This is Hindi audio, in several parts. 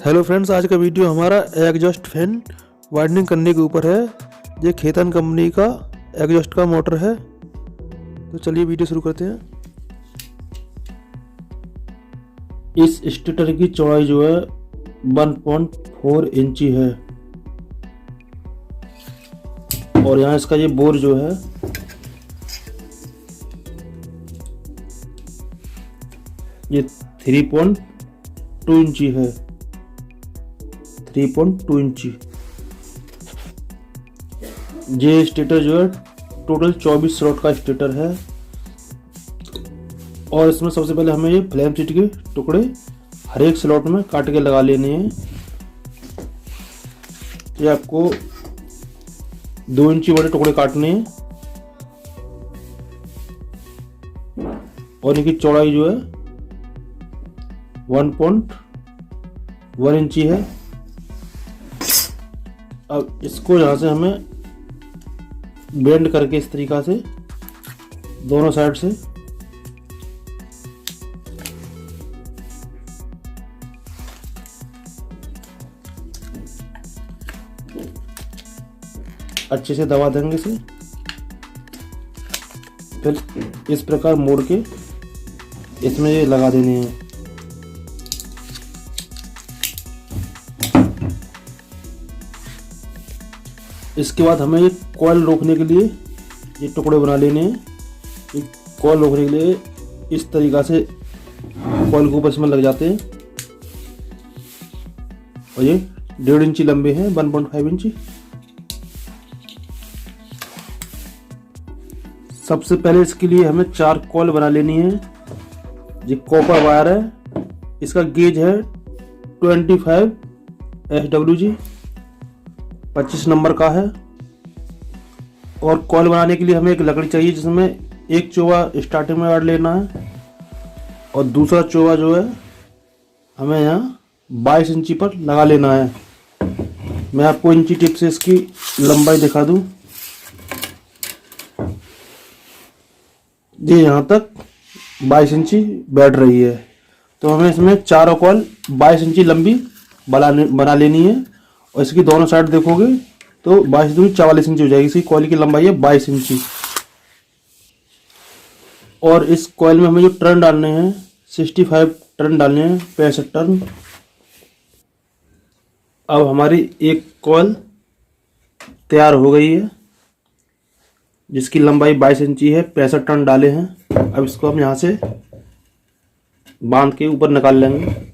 हेलो फ्रेंड्स, आज का वीडियो हमारा एग्जॉस्ट फैन वाइंडिंग करने के ऊपर है। ये खेतन कंपनी का एग्जॉस्ट का मोटर है। तो चलिए वीडियो शुरू करते हैं। इस स्टेटर की चौड़ाई जो है 1.4 इंची है और यहाँ इसका ये बोर जो है ये 3.2 इंची है। 3.2 इंची। ये स्टेटर जो है टोटल 24 स्लॉट का स्टेटर है और इसमें सबसे पहले हमें ये फ्लेम शीट के टुकड़े हर एक स्लॉट में काट के लगा लेने हैं। ये आपको 2 इंची बड़े टुकड़े काटने हैं और इनकी चौड़ाई जो है 1.1 इंची है। अब इसको यहाँ से हमें बेंड करके इस तरीका से दोनों साइड से अच्छे से दबा देंगे इसे। फिर इस प्रकार मोड़ के इसमें ये लगा देने हैं। इसके बाद हमें ये कॉइल रोकने के लिए ये टुकड़े बना लेने हैं। ये कॉइल रोकने के लिए इस तरीका से कॉइल के ऊपर इसमें लग जाते हैं और ये 1.5 इंची लंबे हैं, 1.5 इंची। सबसे पहले इसके लिए हमें 4 कॉइल बना लेनी है। ये कॉपर वायर है, इसका गेज है 25 SWG 25 नंबर का है। और कॉइल बनाने के लिए हमें एक लकड़ी चाहिए जिसमें एक चोवा स्टार्टिंग में ऐड लेना है और दूसरा चोवा जो है हमें यहाँ 22 इंची पर लगा लेना है। मैं आपको इंची टिप से इसकी लंबाई दिखा दूं। ये यहाँ तक 22 इंची बैठ रही है, तो हमें इसमें चारों कॉइल 22 इंची लंबी बना लेनी है और इसकी दोनों साइड देखोगे तो 22 दूनी 44 इंची हो जाएगी। इसकी कॉइल की लंबाई है 22 इंची। और इस कॉइल में हमें जो टर्न डालने हैं 65 टर्न डालने हैं, 65 टर्न। अब हमारी एक कॉइल तैयार हो गई है जिसकी लंबाई 22 इंची है, 65 टर्न डाले हैं। अब इसको हम यहाँ से बांध के ऊपर निकाल लेंगे।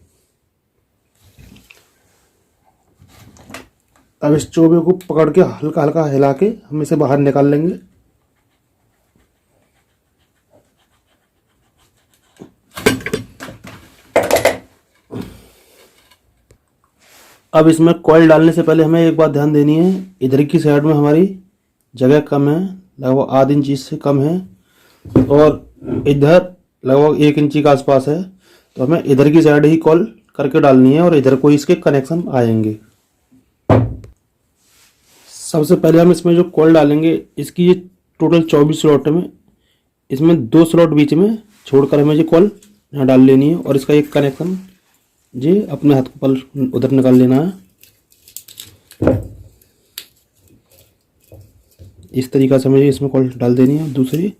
अब इस चोबे को पकड़ के हल्का हल्का हिला के हम इसे बाहर निकाल लेंगे। अब इसमें कॉइल डालने से पहले हमें एक बात ध्यान देनी है। इधर की साइड में हमारी जगह कम है, लगभग आधी इंची से कम है और इधर लगभग 1 इंची के आसपास है, तो हमें इधर की साइड ही कॉइल करके डालनी है और इधर को इसके कनेक्शन आएंगे। सबसे पहले हम इसमें जो कॉइल डालेंगे इसकी ये टोटल 24 स्लॉट में, इसमें 2 स्लॉट बीच में छोड़कर हमें ये कॉइल यहाँ डाल लेनी है और इसका एक कनेक्शन ये अपने हाथ को पल उधर निकाल लेना है। इस तरीका से मुझे इसमें कॉइल डाल देनी है। दूसरी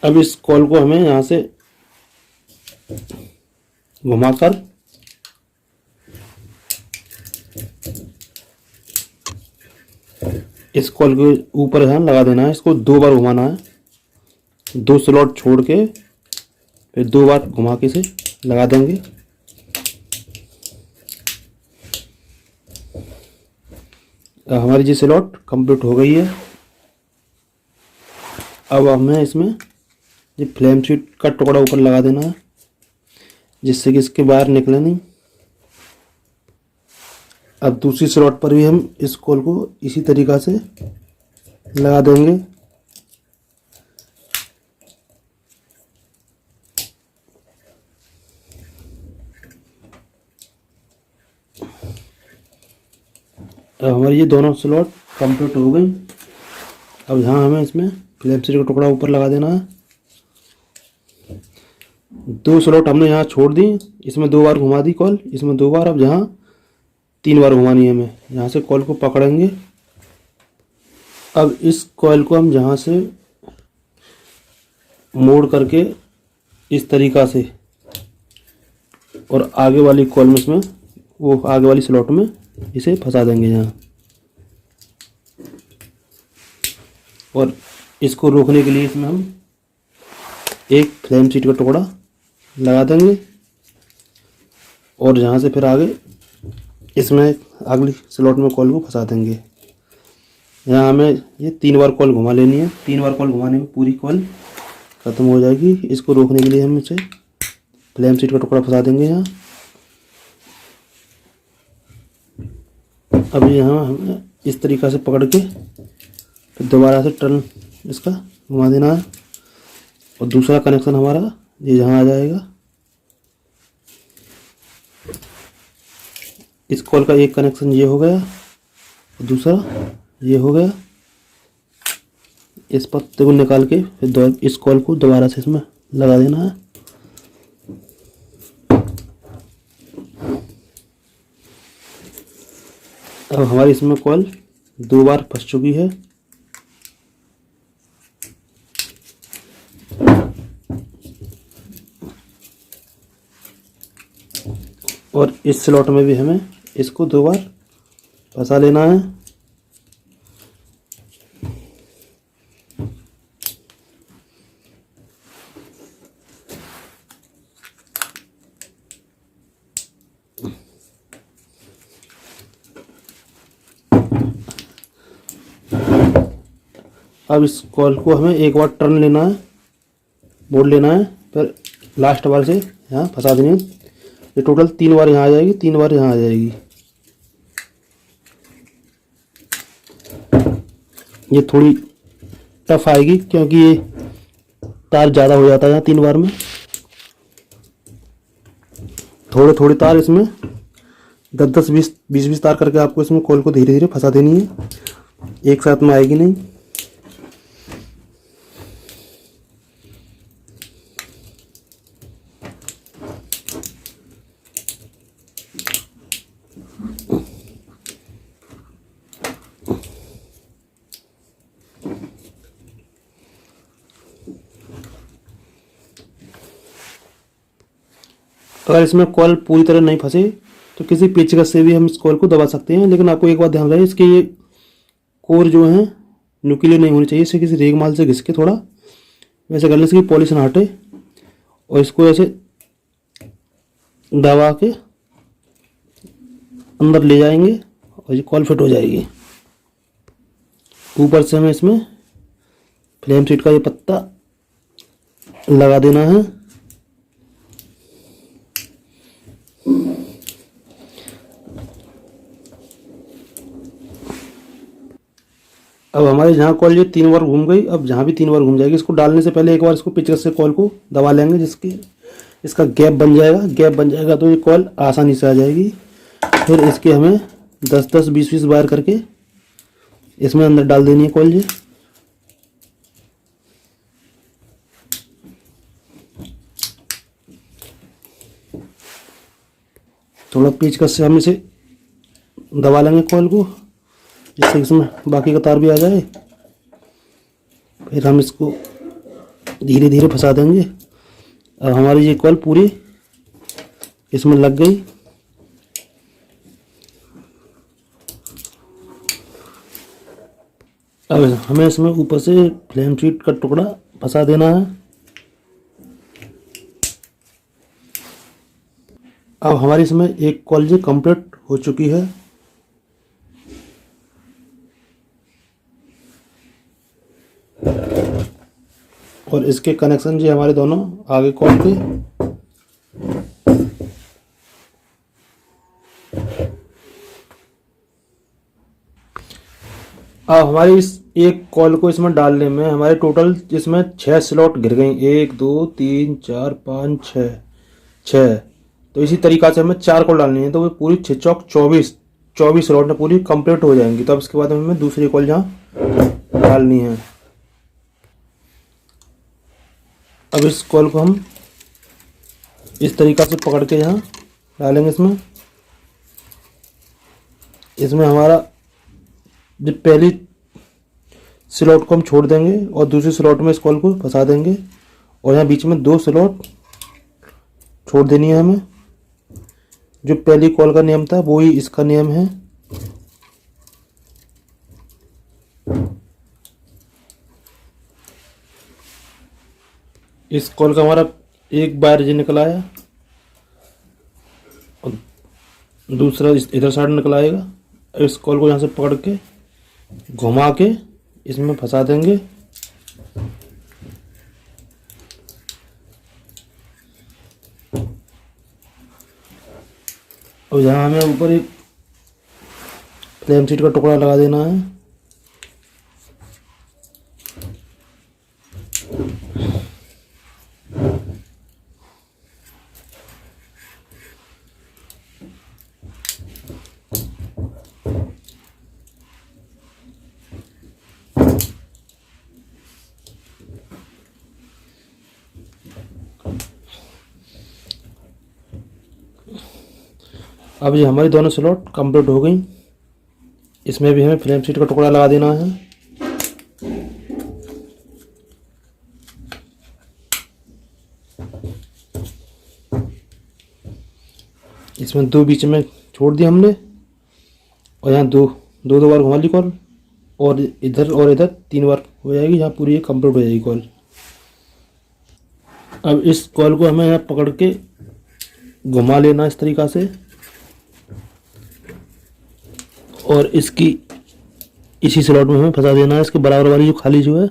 अब इस कॉइल को हमें यहाँ से घुमाकर इस कॉइल के ऊपर यहाँ लगा देना है। इसको 2 बार घुमाना है, 2 स्लॉट छोड़ के फिर 2 बार घुमा के इसे लगा देंगे। हमारी जी स्लॉट कंप्लीट हो गई है। अब हमें इसमें ये फ्लेम शीट का टुकड़ा ऊपर लगा देना है जिससे कि इसके बाहर निकले नहीं। अब दूसरी स्लॉट पर भी हम इस कॉइल को इसी तरीका से लगा देंगे। अब हमारी ये दोनों स्लॉट कंप्लीट हो गई। अब यहाँ हमें इसमें फ्लैप सीट का टुकड़ा ऊपर लगा देना है। 2 स्लॉट हमने यहाँ छोड़ दी, इसमें 2 बार घुमा दी कॉल, इसमें 2 बार। अब यहाँ 3 बार घुमानी है हमें। यहाँ से कॉल को पकड़ेंगे। अब इस कॉइल को हम यहाँ से मोड़ करके इस तरीक़ा से और आगे वाली कॉइल में इसमें वो आगे वाली स्लॉट में इसे फंसा देंगे यहाँ। और इसको रोकने के लिए इसमें हम एक फ्लेम सीट का टुकड़ा लगा देंगे और यहाँ से फिर आगे इसमें अगली स्लॉट में कॉल को फंसा देंगे। यहाँ हमें ये 3 बार कॉल घुमा लेनी है। 3 बार कॉल घुमाने में पूरी कॉल ख़त्म हो जाएगी। इसको रोकने के लिए हम इसे फ्लेम सीट का टुकड़ा फंसा देंगे यहाँ। अब यहाँ हमें इस तरीक़ा से पकड़ के फिर दोबारा से टर्न इसका घुमा देना है और दूसरा कनेक्शन हमारा ये यहाँ आ जाएगा। इस कॉल का एक कनेक्शन ये हो गया और दूसरा ये हो गया। इस पत्ते को निकाल के फिर इस कॉल को दोबारा से इसमें लगा देना है। अब हमारी इसमें कॉल 2 बार फंस चुकी है। और इस स्लॉट में भी हमें इसको 2 बार फंसा लेना है। अब इस कॉल को हमें एक बार टर्न लेना है, मोड़ लेना है, फिर लास्ट बार से यहाँ फंसा देनी है। ये टोटल 3 बार यहाँ आ जाएगी, 3 बार यहाँ आ जाएगी। ये थोड़ी टफ आएगी क्योंकि ये तार ज़्यादा हो जाता है यहाँ 3 बार में। थोड़े थोड़े तार इसमें 10-10, 20-20 तार करके आपको इसमें कॉल को धीरे धीरे फंसा देनी है, एक साथ में आएगी नहीं। अगर इसमें कॉल पूरी तरह नहीं फंसे तो किसी पेचकस से भी हम इस कॉल को दबा सकते हैं। लेकिन आपको एक बात ध्यान रहे, इसके ये कोर जो है नुकीले नहीं होनी चाहिए। इसे किसी रेगमाल से घिस के थोड़ा वैसे करने से पॉलिश ना हटे और इसको ऐसे दबा के अंदर ले जाएंगे और ये कॉल फिट हो जाएगी। ऊपर से हमें इसमें फ्लेम सीट का ये पत्ता लगा देना है। अब हमारे जहाँ कॉल ये 3 बार घूम गई, अब जहाँ भी 3 बार घूम जाएगी। इसको डालने से पहले एक बार इसको पेचकस से कॉल को दबा लेंगे, जिसके इसका गैप बन जाएगा। गैप बन जाएगा तो ये कॉल आसानी से आ जाएगी। फिर इसके हमें 10-10, 20-20 बार करके इसमें अंदर डाल देनी है कॉल। ये थोड़ा पेचकस से हम इसे दबा लेंगे कॉल को, जिससे इसमें बाकी का तार भी आ जाए। फिर हम इसको धीरे धीरे फंसा देंगे। अब हमारी ये कॉल पूरी इसमें लग गई। अब हमें इसमें ऊपर से फ्लेम सीट का टुकड़ा फंसा देना है। अब हमारी इसमें एक कॉल जी कंप्लीट हो चुकी है। और इसके कनेक्शन जी हमारे दोनों आगे कॉल के। अब हमारी इस एक कॉल को इसमें डालने में हमारे टोटल इसमें 6 स्लॉट गिर गई। 1 2 3 4 5 6। तो इसी तरीक़ा से हमें 4 कॉल डालनी है, तो वो पूरी 6 चौक 24 24 स्लॉट में पूरी कंप्लीट हो जाएंगी। तब इसके बाद हमें दूसरी कॉल यहाँ डालनी है। अब इस कॉल को हम इस तरीक़ा से पकड़ के यहाँ डालेंगे। इसमें हमारा जो पहली स्लॉट को हम छोड़ देंगे और दूसरी स्लॉट में इस कॉल को फंसा देंगे और यहाँ बीच में 2 स्लॉट छोड़ देनी है हमें। जो पहली कॉल का नियम था वो ही इसका नियम है। इस कॉल का हमारा एक वायर ये निकल आया और दूसरा इधर साइड निकल आएगा। इस कॉल को यहाँ से पकड़ के घुमा के इसमें फंसा देंगे। और यहाँ हमें ऊपर एक फ्लेम शीट का टुकड़ा लगा देना है। अब ये हमारी दोनों स्लॉट कंप्लीट हो गई। इसमें भी हमें फ्लेम शीट का टुकड़ा लगा देना है। इसमें 2 बीच में छोड़ दिया हमने और यहाँ दो बार घुमा ली कॉल और इधर 3 बार हो जाएगी। यहाँ पूरी कंप्लीट हो जाएगी कॉल। अब इस कॉल को हमें यहाँ पकड़ के घुमा लेना इस तरीक़ा से और इसकी इसी स्लॉट में हमें फंसा देना है। इसके बराबर वाली जो खाली जो है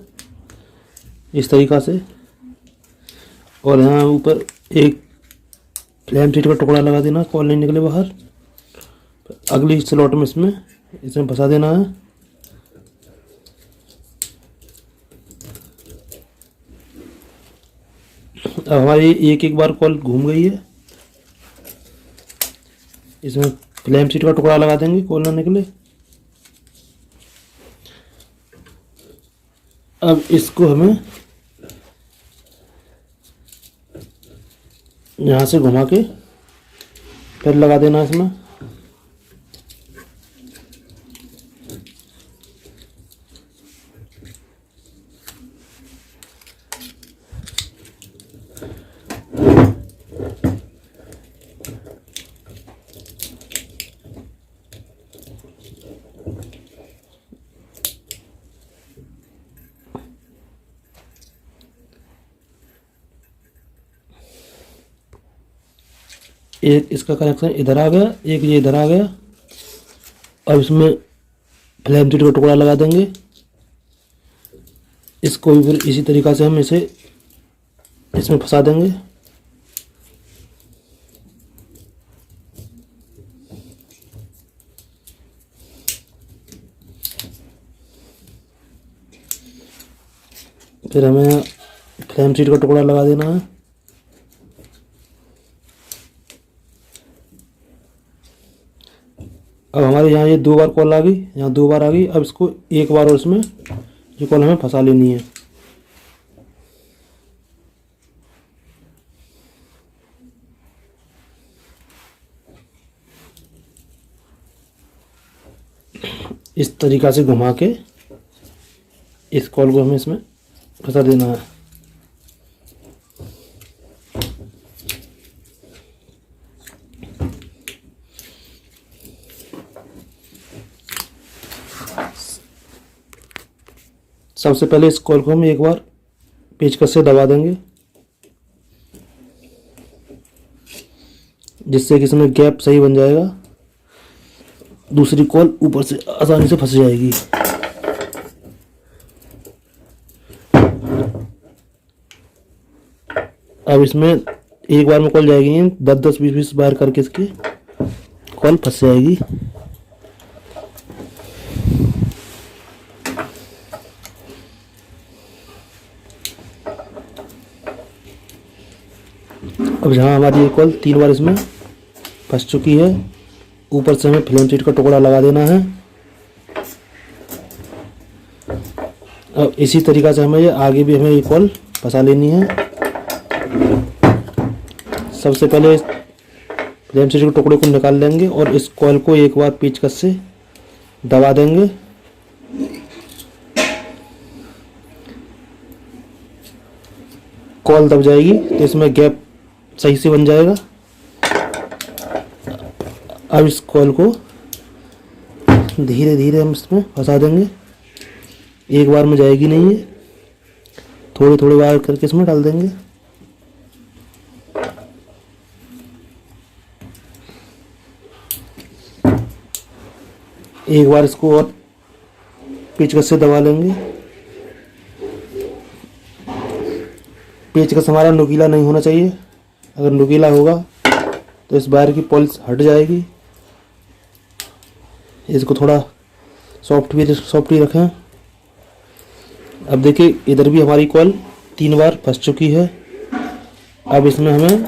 इस तरीक़ा से और यहाँ ऊपर एक फ्लेम शीट का टुकड़ा लगा देना, कॉल नहीं निकले बाहर। अगली स्लॉट में इसमें फंसा देना है। अब हमारी एक बार कॉल घूम गई है। इसमें फ्लेम शीट का टुकड़ा लगा देंगे कॉल ना निकले। अब इसको हमें यहाँ से घुमा के फिर लगा देना इसमें। एक इसका कनेक्शन इधर आ गया, एक ये इधर आ गया। अब इसमें फ्लेम शीट का टुकड़ा लगा देंगे। इसको भी फिर इसी तरीक़ा से हम इसमें फंसा देंगे। फिर हमें फ्लेम शीट का टुकड़ा लगा देना है। अब हमारे यहाँ ये 2 बार कॉल आ गई, यहाँ 2 बार आ गई। अब इसको एक बार और इसमें ये कॉल हमें फंसा लेनी है। इस तरीक़ा से घुमा के इस कॉल को हमें इसमें फंसा देना है। सबसे पहले इस कॉल को हम एक बार पेचकस से दबा देंगे, जिससे कि इसमें गैप सही बन जाएगा। दूसरी कॉल ऊपर से आसानी से फंस जाएगी। अब इसमें एक बार में कॉल जाएगी, 10-10, 20-20 बार करके इसकी कॉल फंस जाएगी। अब जहाँ हमारी ये कॉल 3 बार इसमें फंस चुकी है ऊपर से हमें फ्लेम शीट का टुकड़ा लगा देना है। अब इसी तरीक़ा से हमें ये आगे भी हमें ये कॉल फंसा लेनी है। सबसे पहले फ्लेम शीट के टुकड़े को निकाल लेंगे और इस कॉल को एक बार पेचकस से दबा देंगे। कॉल दब जाएगी तो इसमें गैप सही से बन जाएगा। अब इस कॉल को धीरे धीरे हम इसमें फंसा देंगे। एक बार में जाएगी नहीं है, थोड़ी थोड़ी बार करके इसमें डाल देंगे। एक बार इसको और पेचकस से दबा लेंगे। पेचकस हमारा नुकीला नहीं होना चाहिए, अगर नुकीला होगा तो इस वायर की पॉलिश हट जाएगी। इसको थोड़ा सॉफ्ट ही रखें। अब देखिए इधर भी हमारी कॉल 3 बार फंस चुकी है। अब इसमें हमें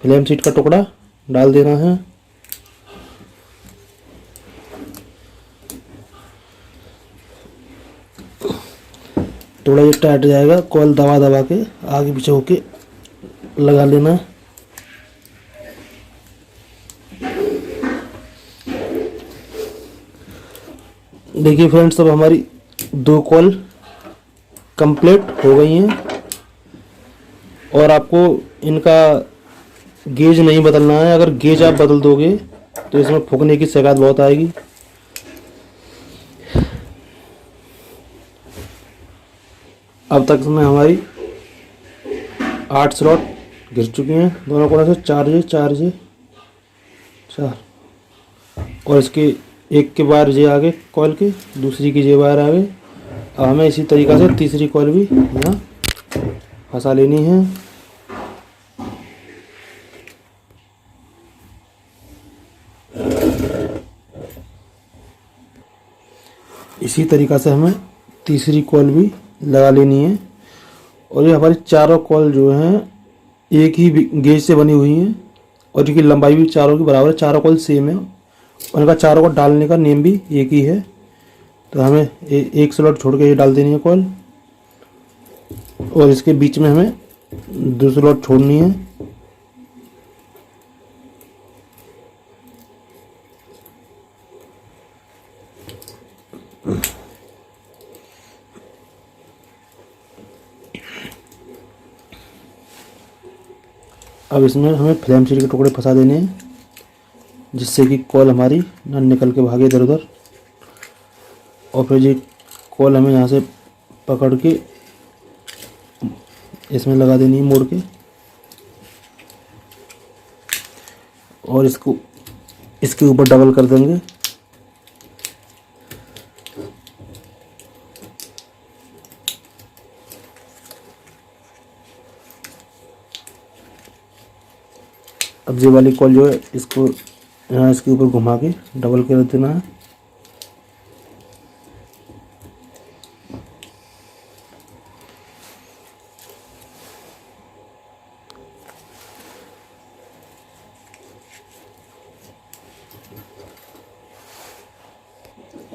फ्लेम शीट का टुकड़ा डाल देना है। थोड़ा ये टाइट जाएगा, कॉल दबा दबा के आगे पीछे होके लगा लेना। देखिए फ्रेंड्स, अब हमारी 2 कॉल कंप्लीट हो गई हैं और आपको इनका गेज नहीं बदलना है। अगर गेज आप बदल दोगे तो इसमें फूकने की शिकायत बहुत आएगी। अब तक में हमारी 8 स्लॉट गिर चुकी हैं दोनों कोने से। 4 और इसके एक के बार जे आगे कॉल के, दूसरी की जे बार आगे। अब हमें इसी तरीक़ा से तीसरी कॉल भी यहाँ फंसा लेनी है। इसी तरीक़ा से हमें तीसरी कॉल भी लगा लेनी है। और ये हमारी चारों कॉल जो हैं एक ही गेज से बनी हुई हैं और इनकी लंबाई भी चारों की बराबर है। चारों कॉल सेम है, उनका चारों को डालने का नेम भी एक ही है। तो हमें एक स्लॉट छोड़ के ये डाल देनी है कॉल और इसके बीच में हमें 2 स्लॉट छोड़नी है। अब इसमें हमें फ्लेम शीट के टुकड़े फंसा देने हैं, जिससे कि कॉल हमारी ना निकल के भागे इधर उधर। और फिर ये कॉल हमें यहाँ से पकड़ के इसमें लगा देनी है मोड़ के, और इसको इसके ऊपर डबल कर देंगे। अब ये वाली कॉल जो है इसको यहाँ इसके ऊपर घुमा के डबल कर देना है।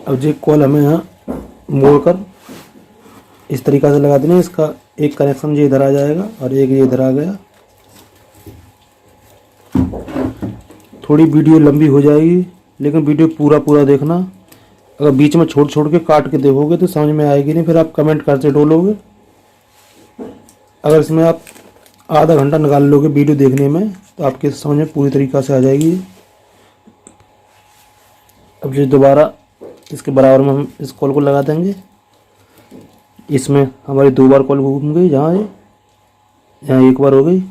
अब ये कॉल हमें यहाँ मोड़कर इस तरीक़ा से लगा देना है। इसका एक कनेक्शन ये इधर आ जाएगा और एक ये इधर आ गया। थोड़ी वीडियो लंबी हो जाएगी, लेकिन वीडियो पूरा देखना। अगर बीच में छोड़ छोड़ के काट के देखोगे तो समझ में आएगी नहीं, फिर आप कमेंट करते डोलोगे। अगर इसमें आप आधा घंटा निकाल लोगे वीडियो देखने में तो आपके समझ में पूरी तरीक़ा से आ जाएगी। अब ये दोबारा इसके बराबर में हम इस कॉल को लगा देंगे। इसमें हमारी 2 बार कॉल घूम गई, यहाँ 1 बार हो गई।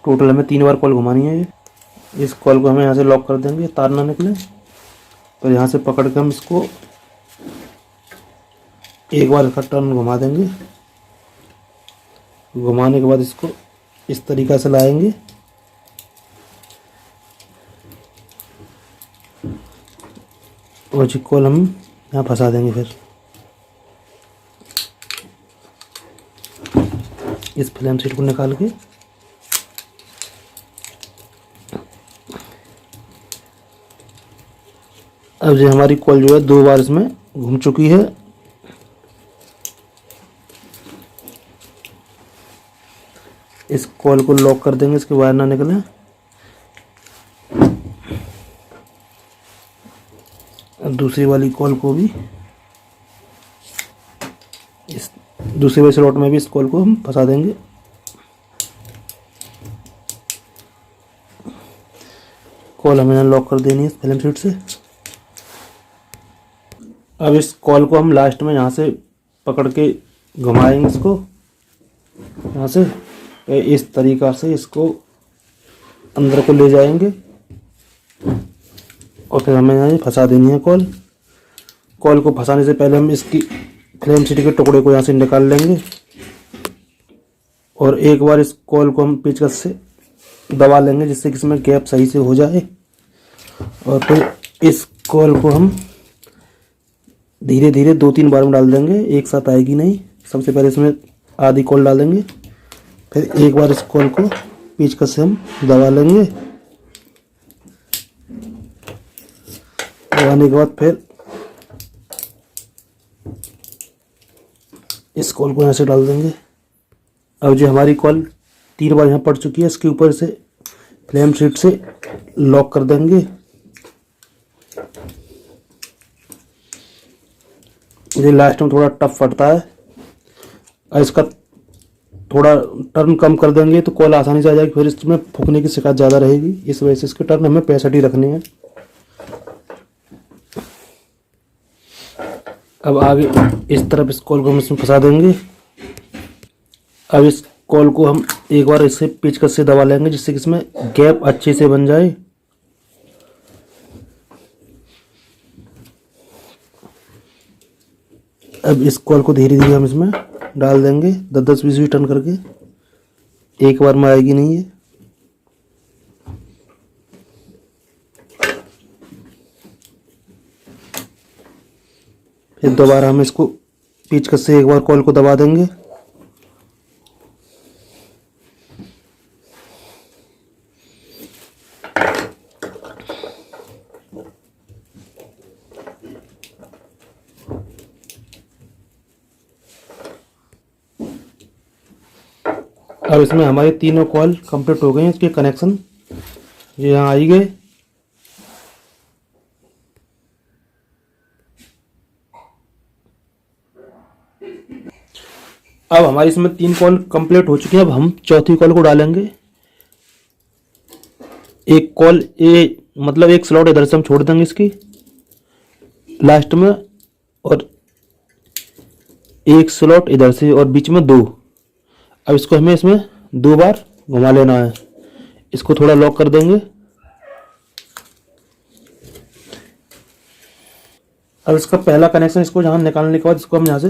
टोटल हमें 3 बार कॉल घुमानी है। इस कॉल को हमें यहाँ से लॉक कर देंगे, तार ना निकले। तो यहाँ से पकड़ के हम इसको 1 बार इसका टर्न घुमा देंगे। घुमाने के बाद इसको इस तरीक़ा से लाएंगे और जी कॉल हम यहाँ फंसा देंगे। फिर इस फ्लेम शीट को निकाल के अब ये हमारी कॉल जो है 2 बार इसमें घूम चुकी है। इस कॉल को लॉक कर देंगे, इसके वायर ना निकले। अब दूसरी वाली कॉल को भी इस दूसरे वाले स्लॉट में भी इस कॉल को हम फंसा देंगे। कॉल हमें लॉक कर देनी है फिल्म शीट से। अब इस कॉल को हम लास्ट में यहाँ से पकड़ के घुमाएंगे इसको, यहाँ से इस तरीक़ा से इसको अंदर को ले जाएंगे और फिर हमें यहाँ फंसा देनी है कॉल। कॉल को फंसाने से पहले हम इसकी फ्लेम शीट के टुकड़े को यहाँ से निकाल लेंगे और एक बार इस कॉल को हम पेचकस से दबा लेंगे जिससे कि इसमें गैप सही से हो जाए। और फिर इस कॉल को हम धीरे धीरे 2-3 बार में डाल देंगे, एक साथ आएगी नहीं। सबसे पहले इसमें आधी कॉल डालेंगे, फिर एक बार इस कॉल को पेचकस से हम दबा लेंगे। दबाने के बाद फिर इस कॉल को यहाँ से डाल देंगे। अब जो हमारी कॉल 3 बार यहाँ पड़ चुकी है, इसके ऊपर से फ्लेम शीट से लॉक कर देंगे। ये लास्ट में थोड़ा टफ फटता है और इसका थोड़ा टर्न कम कर देंगे तो कॉल आसानी से आ जाएगी। फिर इसमें फूकने की शिकायत ज़्यादा रहेगी, इस वजह से इसके टर्न हमें 65 ही रखने हैं। अब आगे इस तरफ इस कॉल को हम इसमें फंसा देंगे। अब इस कॉल को हम एक बार इससे पेचकस से दबा लेंगे जिससे कि इसमें गैप अच्छे से बन जाए। अब इस कॉल को धीरे धीरे हम इसमें डाल देंगे 10-20 टर्न करके, एक बार में आएगी नहीं है। फिर दोबारा हम इसको पेचकस से एक बार कॉल को दबा देंगे। अब इसमें हमारे तीनों कॉल कंप्लीट हो गए हैं, इसके कनेक्शन ये यहाँ आई गए। अब हमारी इसमें 3 कॉल कंप्लीट हो चुकी है। अब हम चौथी कॉल को डालेंगे। एक कॉल मतलब एक स्लॉट इधर से हम छोड़ देंगे इसकी लास्ट में, और एक स्लॉट इधर से और बीच में 2। अब इसको हमें इसमें 2 बार घुमा लेना है। इसको थोड़ा लॉक कर देंगे। अब इसका पहला कनेक्शन इसको जहाँ निकालने के बाद इसको हम यहाँ से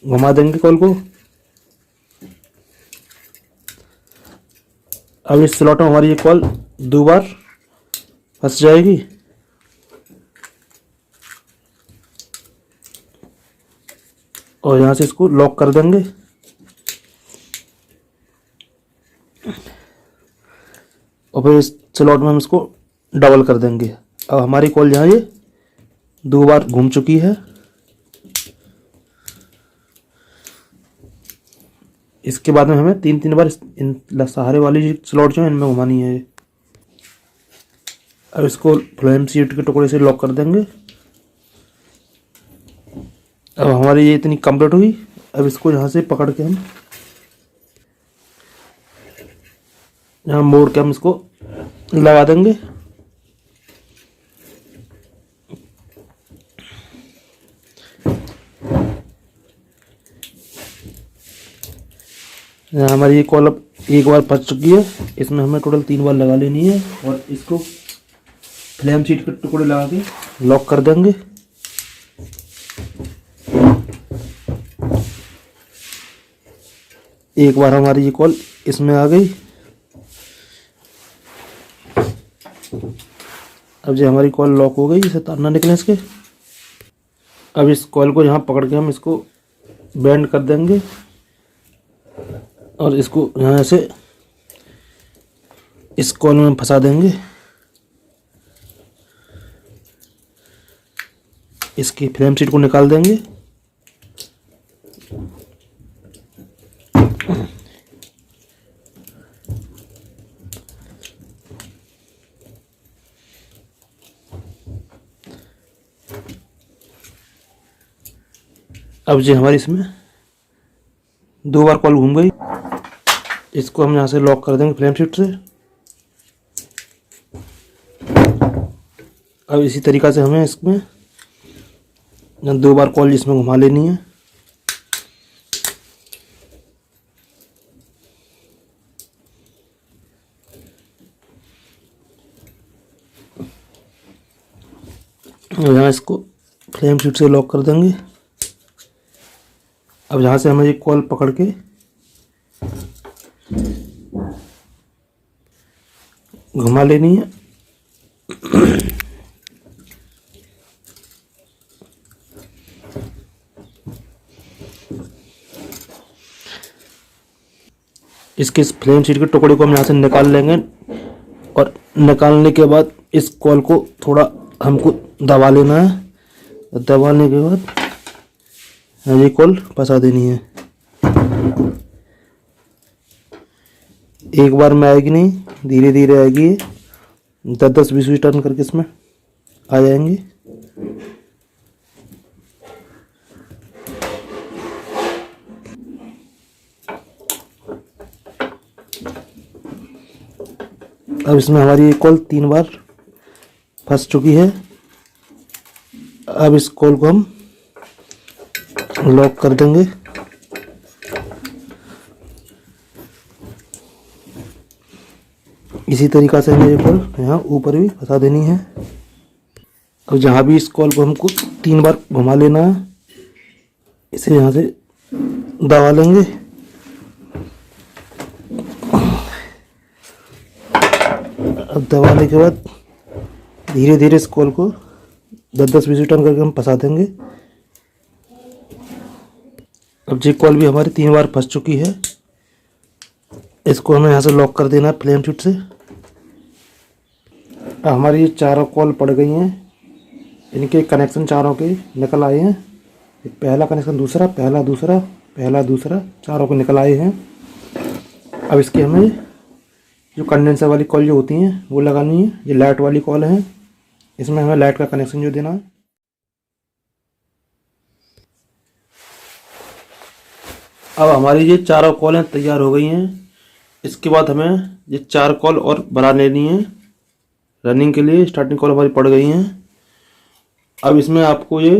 घुमा देंगे कॉल को। अब इस स्लॉट में हमारी ये कॉल 2 बार फंस जाएगी। और यहाँ से इसको लॉक कर देंगे। और फिर इस स्लॉट में हम इसको डबल कर देंगे। अब हमारी कॉल यहाँ ये 2 बार घूम चुकी है। इसके बाद में हमें 3-3 बार इन सहारे वाली स्लॉट जो है इनमें घुमानी है। अब इसको फ्लेम शीट के टुकड़े से लॉक कर देंगे। अब हमारी ये इतनी कंप्लीट हुई। अब इसको यहाँ से पकड़ के हम यहाँ मोड़ के हम इसको लगा देंगे। यहाँ हमारी ये कॉल अब एक बार फंस चुकी है। इसमें हमें टोटल 3 बार लगा लेनी है और इसको फ्लेम शीट के टुकड़े लगा के लॉक कर देंगे। एक बार हमारी ये कॉल इसमें आ गई। अब जो हमारी कॉल लॉक हो गई, इसे तार ना निकले इसके। अब इस कॉल को यहाँ पकड़ के हम इसको बेंड कर देंगे और इसको यहाँ से इस कॉल में फंसा देंगे। इसकी फ्लेम शीट को निकाल देंगे। अब जी हमारी इसमें 2 बार कॉल घूम गई। इसको हम यहाँ से लॉक कर देंगे फ्लेम शीट से। अब इसी तरीक़ा से हमें इसमें 2 बार कॉल इसमें घुमा लेनी है। यहाँ इसको फ्लेम शीट से लॉक कर देंगे। अब यहाँ से हमें ये कॉल पकड़ के घुमा लेनी है। इसके इस फ्लेम शीट के टुकड़े को हम यहाँ से निकाल लेंगे और निकालने के बाद इस कॉल को थोड़ा हमको दबा लेना है। दबाने के बाद ये कॉल फंसा देनी है। एक बार में आएगी नहीं, धीरे धीरे आएगी। 10-20 टर्न करके इसमें आ जाएंगे। अब इसमें हमारी ये कॉल 3 बार फंस चुकी है। अब इस कॉल को हम लॉक कर देंगे। इसी तरीक़ा से हमें ये कॉल यहाँ ऊपर भी फंसा देनी है। अब जहाँ भी इस कॉल को हमको 3 बार घुमा लेना है, इसे यहाँ से दबा लेंगे। अब दबाने के बाद धीरे धीरे इस कॉल को 10-20 टर्न करके हम फंसा देंगे। अब ये कॉल भी हमारी 3 बार फंस चुकी है। इसको हमें यहाँ से लॉक कर देना है फ्लेम शीट से। हमारी ये चारों कॉल पड़ गई हैं। इनके कनेक्शन चारों के निकल आए हैं। पहला कनेक्शन, दूसरा, पहला दूसरा, पहला दूसरा, चारों को निकल आए हैं। अब इसकी हमें जो कंडेंसर वाली कॉल जो होती हैं वो लगानी है। ये लाइट वाली कॉल है, इसमें हमें लाइट का कनेक्शन जो देना है। अब हमारी ये चारों कॉलें तैयार हो गई हैं। इसके बाद हमें ये 4 कॉल और बना लेनी है रनिंग के लिए। स्टार्टिंग कॉल हमारी पड़ गई हैं। अब इसमें आपको ये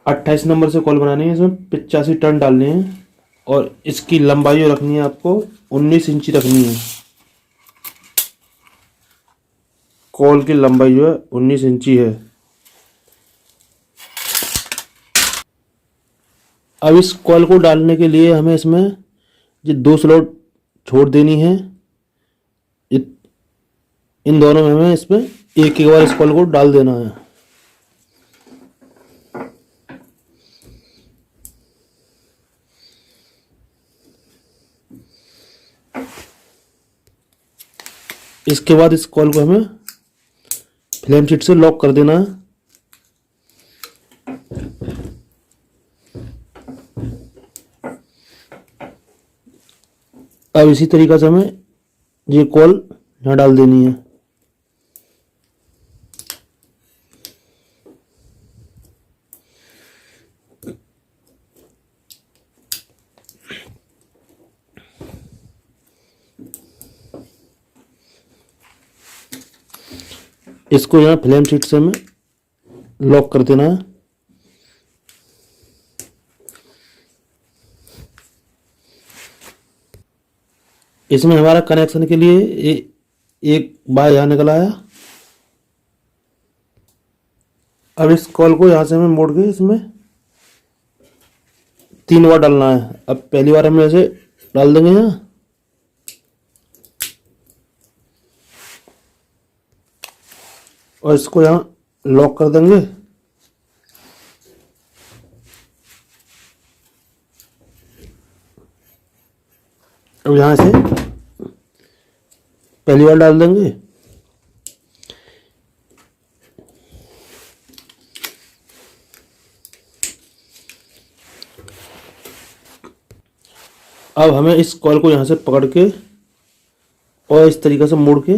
28 नंबर से कॉल बनानी है। इसमें 85 टर्न डालने हैं और इसकी लंबाई जो रखनी है आपको 19 इंची रखनी है। कॉल की लंबाई जो है 19 इंची है। अब इस कॉल को डालने के लिए हमें इसमें ये 2 स्लॉट छोड़ देनी है। इन दोनों में हमें इसमें एक बार इस कॉल को डाल देना है। इसके बाद इस कॉल को हमें फ्लेम शीट से लॉक कर देना है। अब इसी तरीक़ा से हमें ये कॉल यहाँ डाल देनी है। इसको यहाँ फ्लेम शीट से हमें लॉक कर देना है। इसमें हमारा कनेक्शन के लिए एक बार यहाँ निकल आया। अब इस कॉल को यहाँ से हमें मोड़ के इसमें 3 बार डालना है। अब पहली बार हम ऐसे डाल देंगे यहाँ, और इसको यहाँ लॉक कर देंगे। अब यहाँ से पहली बार डाल देंगे, अब हमें इस कॉल को यहाँ से पकड़ के और इस तरीके से मोड़ के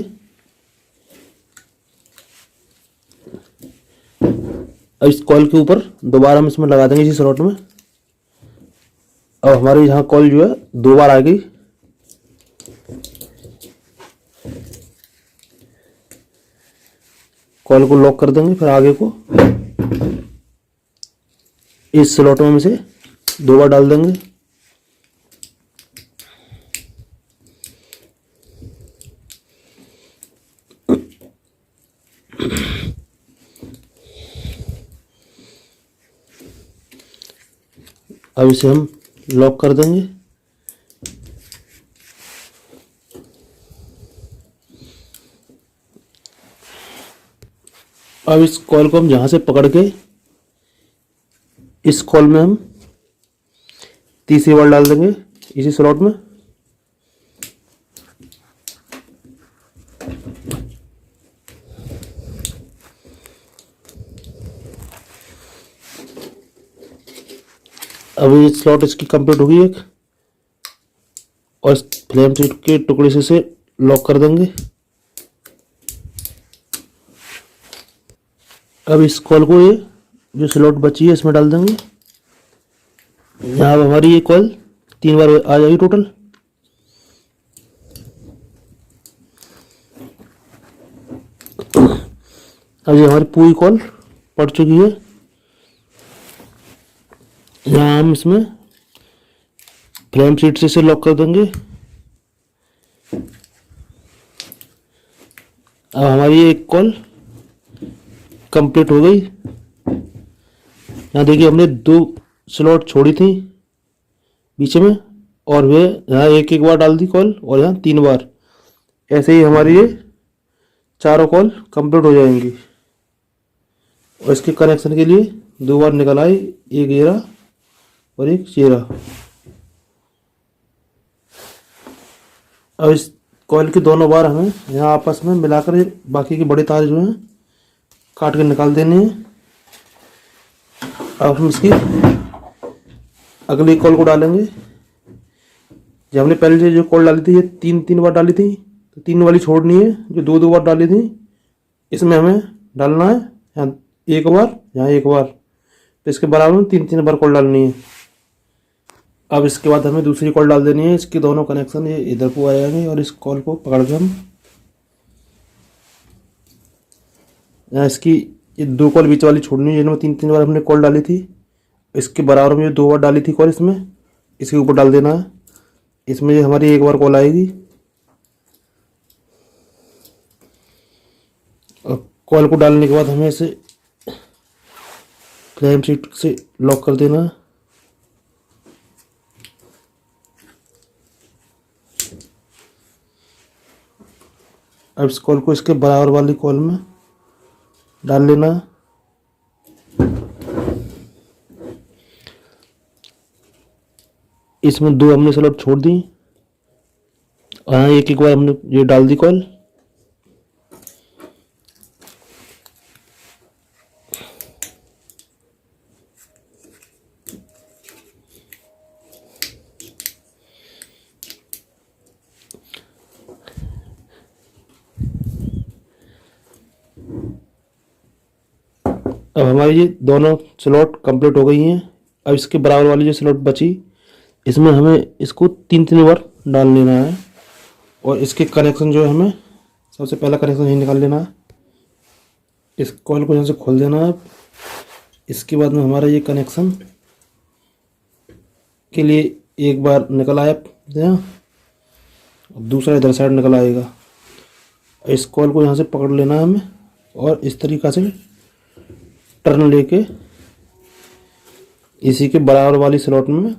अब इस कॉल के ऊपर दोबारा हम इसमें लगा देंगे इसी स्लॉट में। अब हमारी यहाँ कॉल जो है 2 बार आ गई। कॉल को लॉक कर देंगे, फिर आगे को इस स्लॉट में से 2 बार डाल देंगे। अब इसे हम लॉक कर देंगे। अब इस कॉल को हम यहाँ से पकड़ के इस कॉल में हम तीसरी बार डाल देंगे इसी स्लॉट में। अभी स्लॉट इसकी कंप्लीट होगी एक, और इस फ्लेम शीट के टुकड़े से इसे लॉक कर देंगे। अब इस कॉल को ये जो स्लॉट बची है इसमें डाल देंगे। यहाँ अब हमारी ये कॉल 3 बार आ जाएगी टोटल। अब ये हमारी पूरी कॉल पड़ चुकी है। यहाँ हम इसमें फ्लेम शीट से इसे लॉक कर देंगे। अब हमारी एक कॉल कंप्लीट हो गई। यहाँ देखिए हमने 2 स्लॉट छोड़ी थी बीच में, और वे यहाँ एक बार डाल दी कॉल, और यहाँ 3 बार। ऐसे ही हमारी ये चारों कॉल कंप्लीट हो जाएंगी। और इसके कनेक्शन के लिए 2 बार निकल आई, एक ये रहा और एक ये रहा। अब इस कॉइल के दोनों बार हमें यहाँ आपस में मिलाकर बाकी के बड़े तार जो हैं काट के निकाल देने हैं। अब हम इसकी अगली कॉल को डालेंगे। जब हमने पहले से जो कॉल डाली थी ये 3 बार डाली थी, तो 3 वाली छोड़नी है। जो 2 बार डाली थी इसमें हमें डालना है यहाँ 1 बार, यहाँ 1 बार, तो इसके बराबर में 3 बार कॉल डालनी है। अब इसके बाद हमें दूसरी कॉल डाल देनी है। इसके दोनों कनेक्शन ये इधर को आ जाएंगे, और इस कॉल को पकड़ के हम यहाँ इसकी ये 2 कॉल बीच वाली छोड़नी है जिनमें 3 बार हमने कॉल डाली थी। इसके बराबर में 2 बार डाली थी कॉल इसमें, इसके ऊपर डाल देना है। इसमें ये हमारी 1 बार कॉल आएगी, और कॉल को डालने के बाद हमें इसे फ्लेम शीट से लॉक कर देना है। अब इस कॉल को इसके बराबर वाली कॉल में डाल लेना। इसमें 2 हमने स्लॉट छोड़ दी, और यहाँ एक बार हमने ये डाल दी कॉल। अब हमारी ये दोनों स्लॉट कंप्लीट हो गई हैं। अब इसके बराबर वाली जो स्लॉट बची इसमें हमें इसको 3 बार डाल लेना है, और इसके कनेक्शन जो है हमें सबसे पहला कनेक्शन यही निकाल लेना है। इस कॉल को यहाँ से खोल देना है। इसके बाद में हमारा ये कनेक्शन के लिए 1 बार निकल आया यहाँ, दूसरा इधर साइड निकल आएगा। इस कॉल को यहाँ से पकड़ लेना है हमें, और इस तरीक़ा से टर्न लेके इसी के बराबर वाली स्लॉट में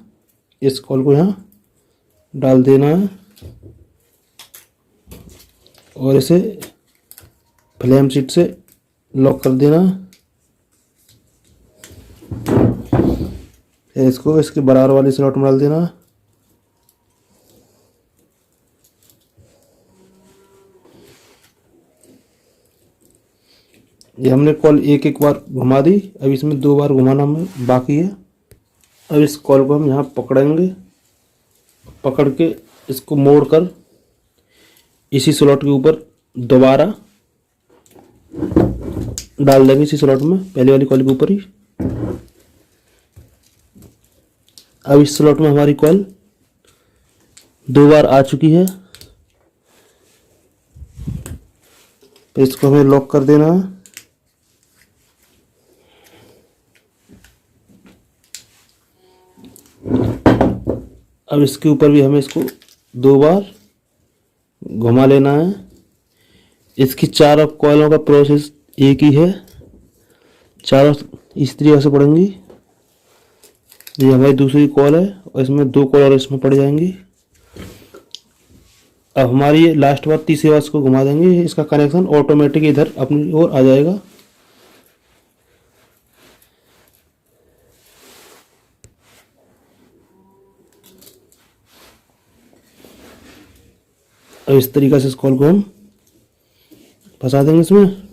इस कॉल को यहाँ डाल देना है, और इसे फ्लेम शीट से लॉक कर देना। फिर इसको इसके बराबर वाली स्लॉट में डाल देना। ये हमने कॉल एक बार घुमा दी, अब इसमें 2 बार घुमाना हमें बाकी है। अब इस कॉल को हम यहाँ पकड़ेंगे, पकड़ के इसको मोड़ कर इसी स्लॉट के ऊपर दोबारा डाल देंगे, इसी स्लॉट में पहले वाली कॉइल के ऊपर ही। अब इस स्लॉट में हमारी कॉइल 2 बार आ चुकी है, तो इसको हमें लॉक कर देना है। अब इसके ऊपर भी हमें इसको 2 बार घुमा लेना है। इसकी चारों कॉइलों का प्रोसेस एक ही है, चारों इस तरीके से पड़ेंगी। ये हमारी दूसरी कॉल है और इसमें 2 कॉल और इसमें पड़ जाएंगी। अब हमारी ये लास्ट बार तीसरी बार इसको घुमा देंगे, इसका कनेक्शन ऑटोमेटिक इधर अपनी ओर आ जाएगा। अब इस तरीके से इस कॉल को हम फंसा देंगे इसमें।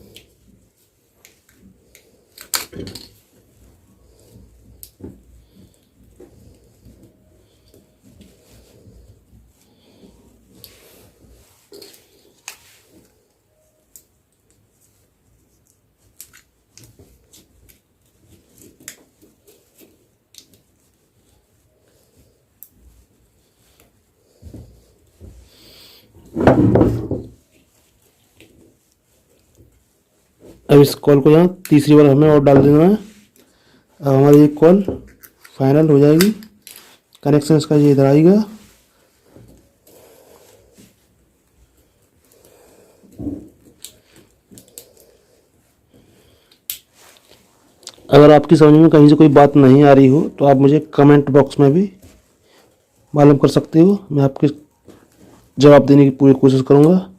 अब इस कॉल को यहाँ तीसरी बार हमें और डाल देना है। अब हमारी ये कॉल फाइनल हो जाएगी। कनेक्शन इसका ये इधर आएगा। अगर आपकी समझ में कहीं से कोई बात नहीं आ रही हो तो आप मुझे कमेंट बॉक्स में भी मालूम कर सकते हो, मैं आपके जवाब देने की पूरी कोशिश करूँगा।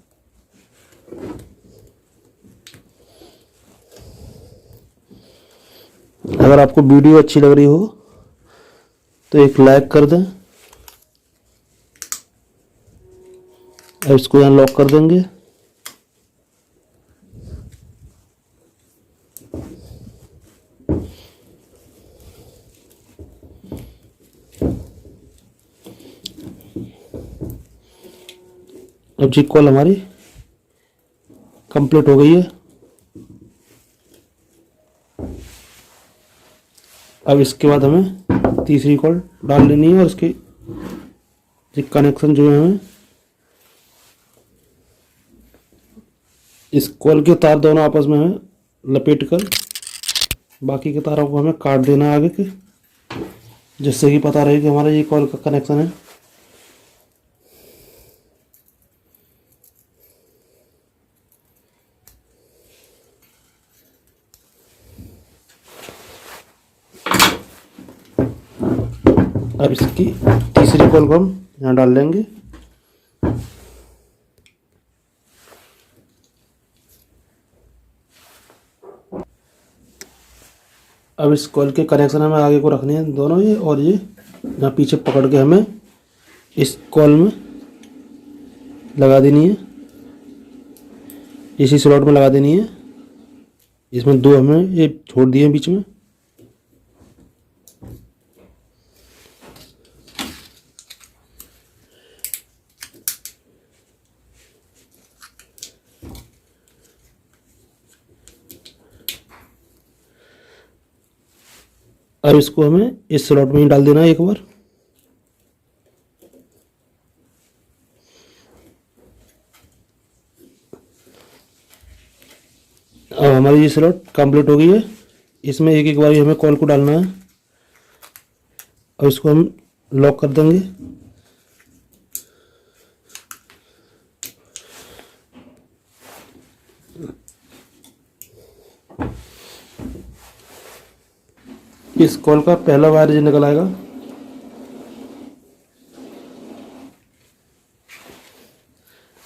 अगर आपको वीडियो अच्छी लग रही हो तो एक लाइक कर दें। अब इसको यहाँ लॉक कर देंगे। अब जी कॉल हमारी कंप्लीट हो गई है। अब इसके बाद हमें तीसरी कॉल डाल लेनी है और इसके कनेक्शन जो है हमें इस कॉल के तार दोनों आपस में हमें लपेट कर बाकी के तारों को हमें काट देना है आगे के, जिससे कि पता रहे कि हमारा ये कॉल का कनेक्शन है। अब इसकी तीसरी कॉल को हम यहाँ डाल लेंगे। अब इस कॉल के कनेक्शन हमें आगे को रखने हैं दोनों, ये और ये यहाँ पीछे पकड़ के हमें इस कॉल में लगा देनी है, इसी स्लॉट में लगा देनी है। इसमें 2 हमें ये छोड़ दिए बीच में। अब इसको हमें इस स्लॉट में ही डाल देना है एक बार। अब हमारी ये स्लॉट कंप्लीट हो गई है। इसमें एक एक बार हमें कॉल को डालना है। अब इसको हम लॉक कर देंगे। इस कॉल का पहला वायर जो निकल आएगा,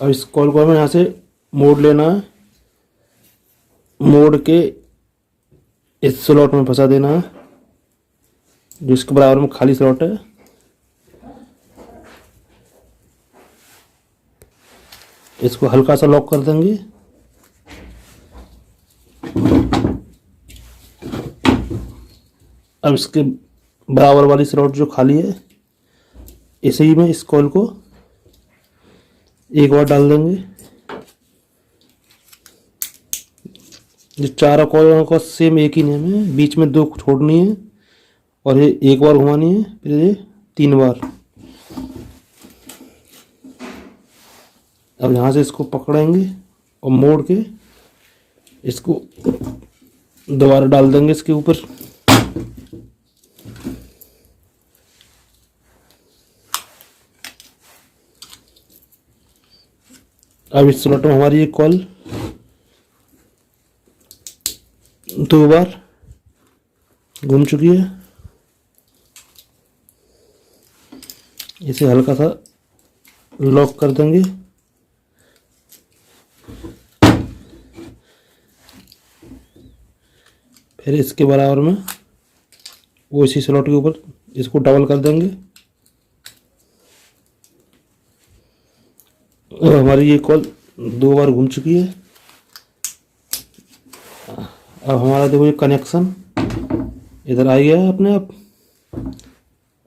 अब इस कॉल को हमें यहाँ से मोड़ लेना है, मोड़ के इस स्लॉट में फंसा देना है जिसके बराबर में खाली स्लॉट है। इसको हल्का सा लॉक कर देंगे। अब इसके बराबर वाली स्लॉट जो खाली है ऐसे ही में इस कॉल को एक बार डाल देंगे। जो चारों कॉलों का सेम एक ही नेम है, बीच में 2 छोड़नी है और ये एक बार घुमानी है, फिर ये 3 बार। अब यहाँ से इसको पकड़ेंगे और मोड़ के इसको दोबारा डाल देंगे इसके ऊपर। अब इस स्लॉट में हमारी ये कॉल 2 बार घूम चुकी है। इसे हल्का सा लॉक कर देंगे। फिर इसके बराबर में वो इसी स्लॉट के ऊपर इसको डबल कर देंगे। और हमारी ये कॉल 2 बार घूम चुकी है। अब हमारा देखो ये कनेक्शन इधर आ गया है अपने आप।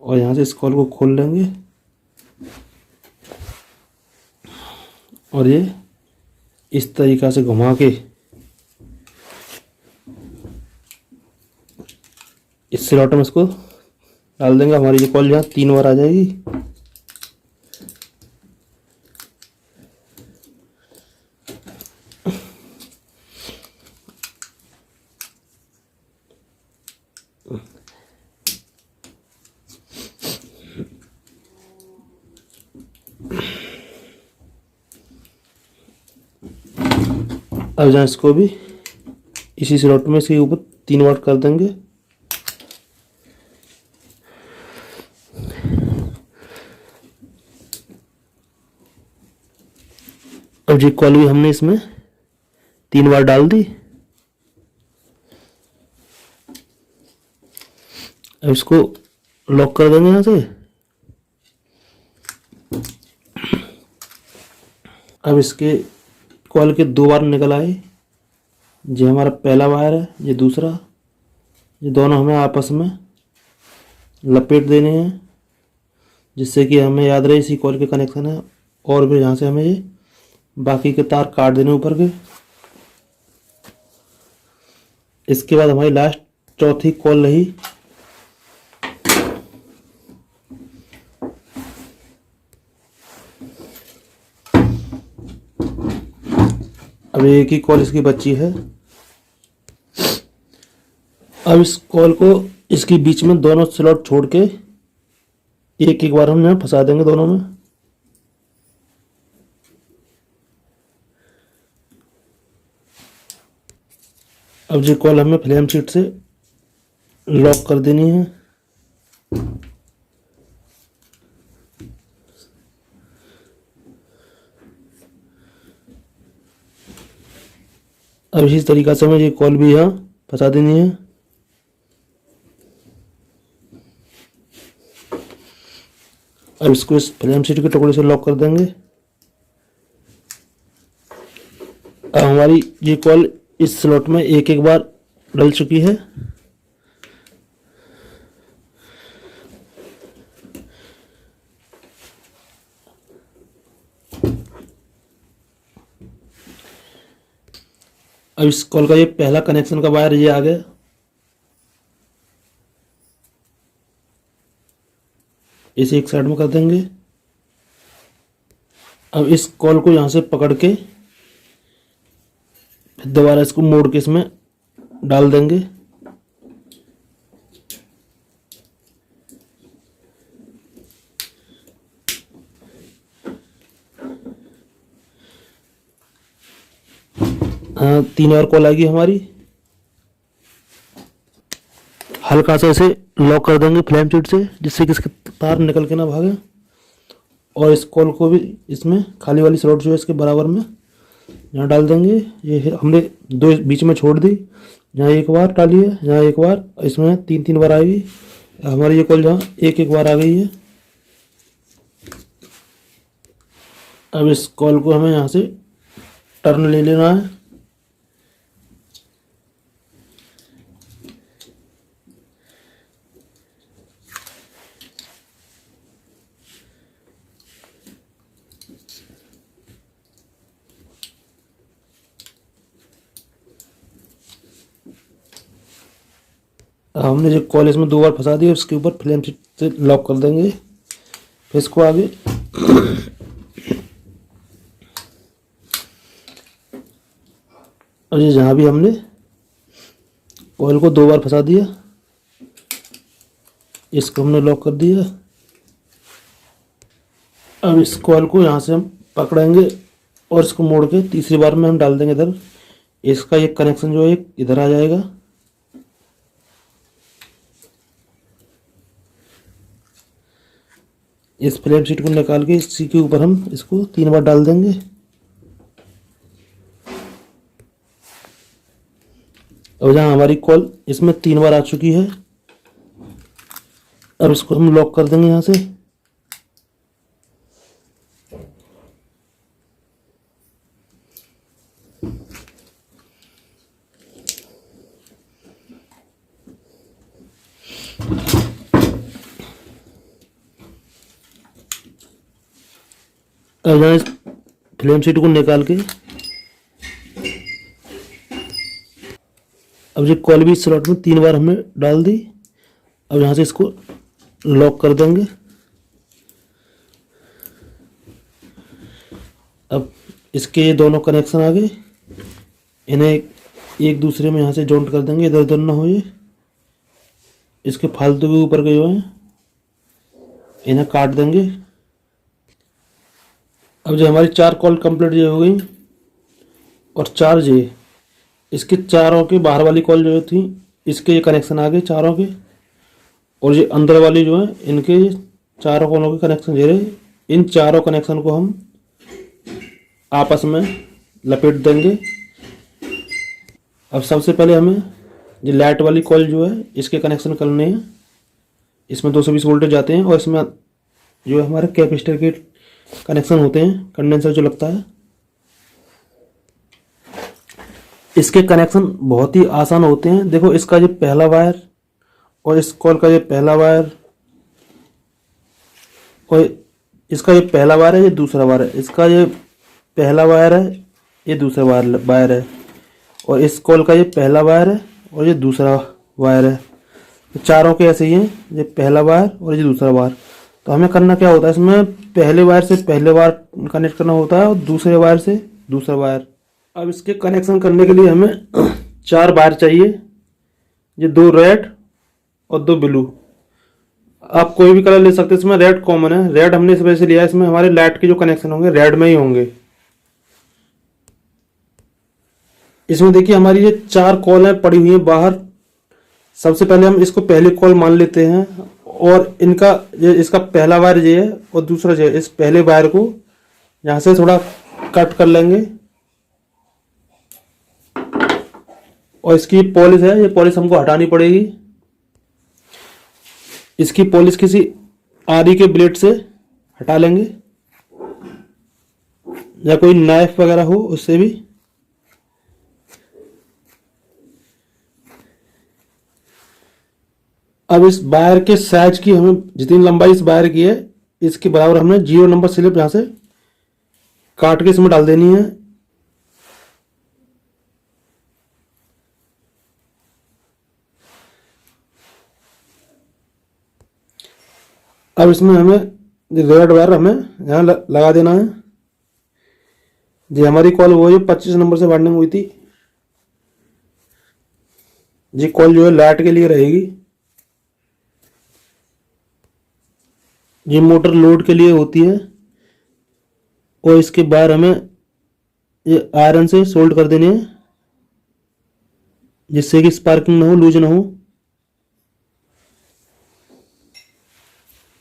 और यहाँ से इस कॉल को खोल लेंगे और ये इस तरीक़ा से घुमा के इस स्लॉट में इसको डाल देंगे। हमारी ये कॉल यहाँ 3 बार आ जाएगी। अब जहाँ इसको भी इसी स्लॉट में इसके ऊपर 3 बार कर देंगे। अब ये कॉल भी हमने इसमें 3 बार डाल दी। अब इसको लॉक कर देंगे यहाँ से। अब इसके कॉल के 2 बार निकल आए। ये हमारा पहला वायर है, ये दूसरा, ये दोनों हमें आपस में लपेट देने हैं जिससे कि हमें याद रहे इसी कॉल के कनेक्शन है। और फिर यहाँ से हमें ये बाकी के तार काट देने ऊपर के। इसके बाद हमारी लास्ट चौथी कॉल रही। अब एक ही कॉल इसकी बची है। अब इस कॉल को इसके बीच में दोनों स्लॉट छोड़ के एक एक बार हम यहाँ फंसा देंगे दोनों में। अब ये कॉल हमें फ्लेम शीट से लॉक कर देनी है। अब इसी तरीक़ा से हमें ये कॉल भी यहाँ फंसा देनी है। अब इसको इस फ्लेम शीट के टुकड़े से लॉक कर देंगे। अब हमारी ये कॉल इस स्लॉट में एक एक बार डल चुकी है। अब इस कॉल का ये पहला कनेक्शन का वायर ये आ गया। इसे एक साइड में कर देंगे। अब इस कॉल को यहाँ से पकड़ के फिर दोबारा इसको मोड़ के इसमें डाल देंगे। हाँ, 3 और कॉल आएगी हमारी। हल्का सा इसे लॉक कर देंगे फ्लेम शीट से जिससे कि इसके तार निकल के ना भागे। और इस कॉल को भी इसमें खाली वाली स्लॉट जो है इसके बराबर में यहाँ डाल देंगे। ये हमने 2 बीच में छोड़ दी, यहाँ एक बार डाली है, यहाँ एक बार, इसमें 3 बार आएगी। हमारी ये कॉल यहाँ एक एक बार आ गई है। अब इस कॉल को हमें यहाँ से टर्न ले लेना है। हमने जो कॉल इसमें 2 बार फंसा दिया, उसके ऊपर फ्लेम से लॉक कर देंगे। फिर इसको आगे और ये जहाँ भी हमने कॉल को 2 बार फंसा दिया, इसको हमने लॉक कर दिया। अब इस कॉल को यहाँ से हम पकड़ेंगे और इसको मोड़ के तीसरी बार में हम डाल देंगे इधर। इसका एक कनेक्शन जो है इधर आ जाएगा। इस फ्लेम शीट को निकाल के इसी के ऊपर हम इसको 3 बार डाल देंगे। अब जहाँ हमारी कॉल इसमें 3 बार आ चुकी है, अब इसको हम लॉक कर देंगे यहाँ से। अब यहाँ इस फ्लेम शीट को निकाल के अब ये कॉल भी इस स्लॉट में 3 बार हमने डाल दी। अब यहाँ से इसको लॉक कर देंगे। अब इसके ये दोनों कनेक्शन आ गए, इन्हें एक दूसरे में यहाँ से जॉइंट कर देंगे, इधर उधर ना हो। ये इसके फालतू के ऊपर के जो हैं इन्हें काट देंगे। अब जो हमारी 4 कॉल कंप्लीट ये हो गई और 4 ये इसके चारों के बाहर वाली कॉल जो थी इसके ये कनेक्शन आ गए चारों के, और ये अंदर वाली जो है इनके चारों कॉलों के कनेक्शन ये रहे। इन चारों कनेक्शन को हम आपस में लपेट देंगे। अब सबसे पहले हमें ये लाइट वाली कॉल जो है इसके कनेक्शन करने हैं। इसमें 220 वोल्टेज जाते हैं और इसमें जो है हमारे कैपेसिटर के कनेक्शन होते हैं, कंडेंसर जो लगता है। इसके कनेक्शन बहुत ही आसान होते हैं। देखो इसका ये पहला वायर और इस कॉल का ये पहला वायर और इसका ये पहला वायर है, ये दूसरा वायर है। इसका ये पहला वायर है, ये दूसरा वायर है, और इस कॉल का ये पहला वायर है और ये दूसरा वायर है। तो चारों के ऐसे ही हैं, ये पहला वायर और ये दूसरा वायर। तो हमें करना क्या होता है, इसमें पहले वायर से पहले वायर कनेक्ट करना होता है और दूसरे वायर से दूसरा वायर। अब इसके कनेक्शन करने के लिए हमें 4 वायर चाहिए, ये 2 रेड और 2 ब्लू। आप कोई भी कलर ले सकते हैं, इसमें रेड कॉमन है। रेड हमने इस वजह से लिया है, इसमें हमारे लाइट के जो कनेक्शन होंगे रेड में ही होंगे। इसमें देखिए हमारी ये 4 कॉल है पड़ी हुई है बाहर। सबसे पहले हम इसको पहली कॉल मान लेते हैं और इनका इसका पहला वायर ये है और दूसरा ये है। इस पहले वायर को यहाँ से थोड़ा कट कर लेंगे और इसकी पॉलिश है, ये पॉलिश हमको हटानी पड़ेगी। इसकी पॉलिश किसी आरी के ब्लेड से हटा लेंगे या कोई नाइफ वगैरह हो उससे भी। अब इस वायर के साइज की हमें जितनी लंबाई इस वायर की है इसके बराबर हमने 0 नंबर स्लिप यहां से काट के इसमें डाल देनी है। अब इसमें हमें रेड वायर हमें यहाँ लगा देना है। जी हमारी कॉल वो जो 25 नंबर से वार्निंग हुई थी, जी कॉल जो है लाइट के लिए रहेगी। ये मोटर लोड के लिए होती है और इसके बाहर हमें ये आयरन से सोल्ड कर देनी है जिससे कि स्पार्किंग ना हो, लूज ना हो।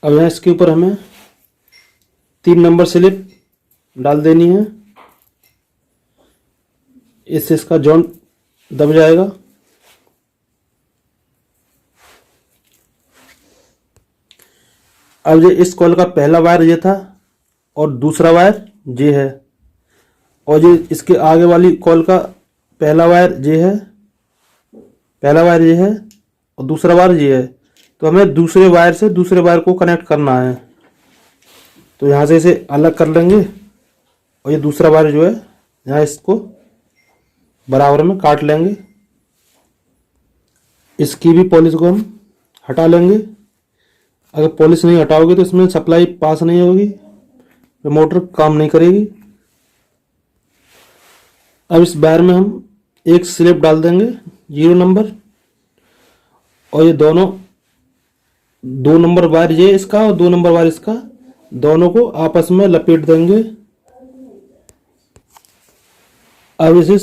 अब यहाँ इसके ऊपर हमें 3 नंबर स्लिप डाल देनी है, इससे इसका जॉइंट दब जाएगा। अब ये इस कॉल का पहला वायर ये था और दूसरा वायर ये है, और ये इसके आगे वाली कॉल का पहला वायर ये है, पहला वायर ये है और दूसरा वायर ये है। तो हमें दूसरे वायर से दूसरे वायर को कनेक्ट करना है। तो यहाँ से इसे अलग कर लेंगे और ये दूसरा वायर जो है यहाँ इसको बराबर में काट लेंगे। इसकी भी पॉलिश को हम हटा लेंगे। अगर पॉलिश नहीं हटाओगे तो इसमें सप्लाई पास नहीं होगी, तो मोटर काम नहीं करेगी। अब इस वायर में हम एक स्लिप डाल देंगे 0 नंबर, और ये दोनों 2 नंबर वायर ये इसका और 2 नंबर वायर इसका, दोनों को आपस में लपेट देंगे। अब इसे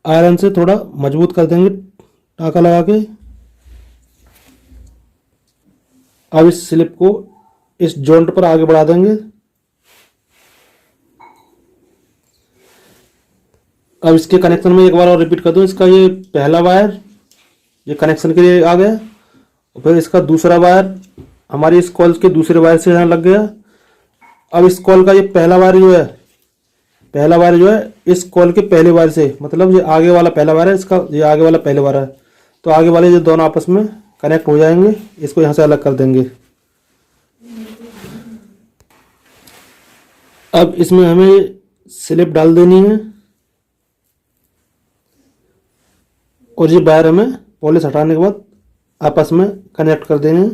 आयरन से थोड़ा मजबूत कर देंगे टाँका लगा के। अब इस स्लिप को इस जॉइंट पर आगे बढ़ा देंगे। अब इसके कनेक्शन में एक बार और रिपीट कर दूं, इसका ये पहला वायर ये कनेक्शन के लिए आ गया, और फिर इसका दूसरा वायर हमारी इस कॉल के दूसरे वायर से यहाँ लग गया। अब इस कॉल का ये पहला वायर जो है इस कॉल के पहले वायर से, मतलब ये आगे वाला पहला वायर है, इसका ये आगे वाला पहले वायर है, तो आगे वाले ये दोनों आपस में कनेक्ट हो जाएंगे। इसको यहाँ से अलग कर देंगे। अब इसमें हमें स्लिप डाल देनी है, और ये वायर हमें पॉलिश हटाने के बाद आपस में कनेक्ट कर देंगे।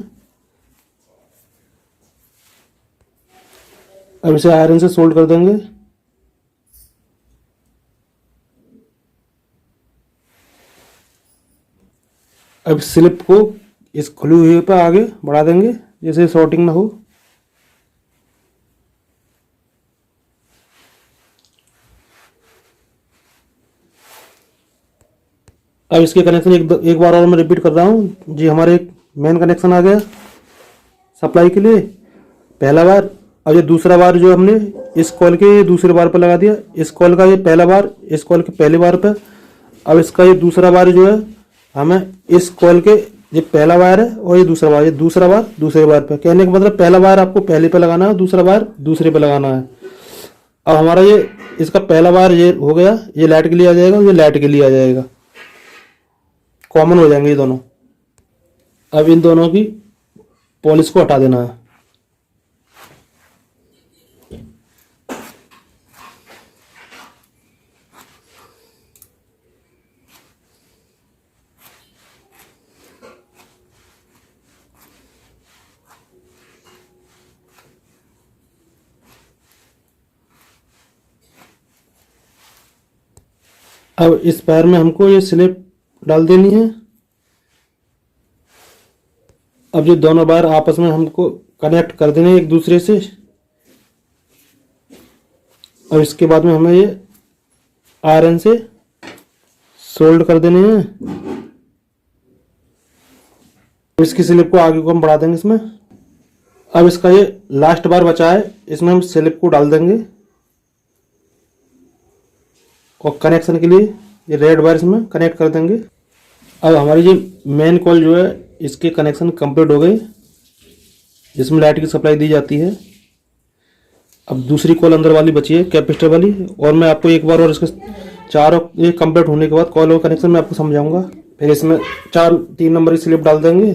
अब इसे आयरन से सोल्ड कर देंगे। अब स्लिप को इस खुली हुई पर आगे बढ़ा देंगे, जैसे शॉर्टिंग ना हो। अब इसके कनेक्शन एक बार और मैं रिपीट कर रहा हूँ जी। हमारे एक मेन कनेक्शन आ गया सप्लाई के लिए, पहला वायर। अब ये दूसरा वायर जो हमने इस कॉल के दूसरे वायर पर लगा दिया, इस कॉल का ये पहला वायर इस कॉल के पहले वायर पर। अब इसका ये दूसरा वायर जो है हमें इस कॉल के ये पहला वायर है, और ये दूसरा वायर दूसरे वायर पे। कहने का मतलब पहला वायर आपको पहले पे लगाना है, दूसरा वायर दूसरे पे लगाना है। अब हमारा ये इसका पहला वायर ये हो गया, ये लाइट के लिए आ जाएगा, ये लाइट के लिए आ जाएगा, कॉमन हो जाएंगे ये दोनों। अब इन दोनों की पॉलिश को हटा देना है। अब इस पैर में हमको ये स्लिप डाल देनी है। अब ये दोनों वायर आपस में हमको कनेक्ट कर देने एक दूसरे से। और इसके बाद में हमें ये आयरन से सोल्ड कर देने हैं। इसकी स्लिप को आगे को हम बढ़ा देंगे इसमें। अब इसका ये लास्ट बार बचा है, इसमें हम स्लिप को डाल देंगे, और कनेक्शन के लिए ये रेड वायर में कनेक्ट कर देंगे। अब हमारी ये मेन कॉल जो है इसके कनेक्शन कंप्लीट हो गए, जिसमें लाइट की सप्लाई दी जाती है। अब दूसरी कॉल अंदर वाली बची है कैपेसिटर वाली, और मैं आपको एक बार और इसके चारों ये कंप्लीट होने के बाद कॉल और कनेक्शन मैं आपको समझाऊंगा। फिर इसमें 3 नंबर की स्लिप डाल देंगे।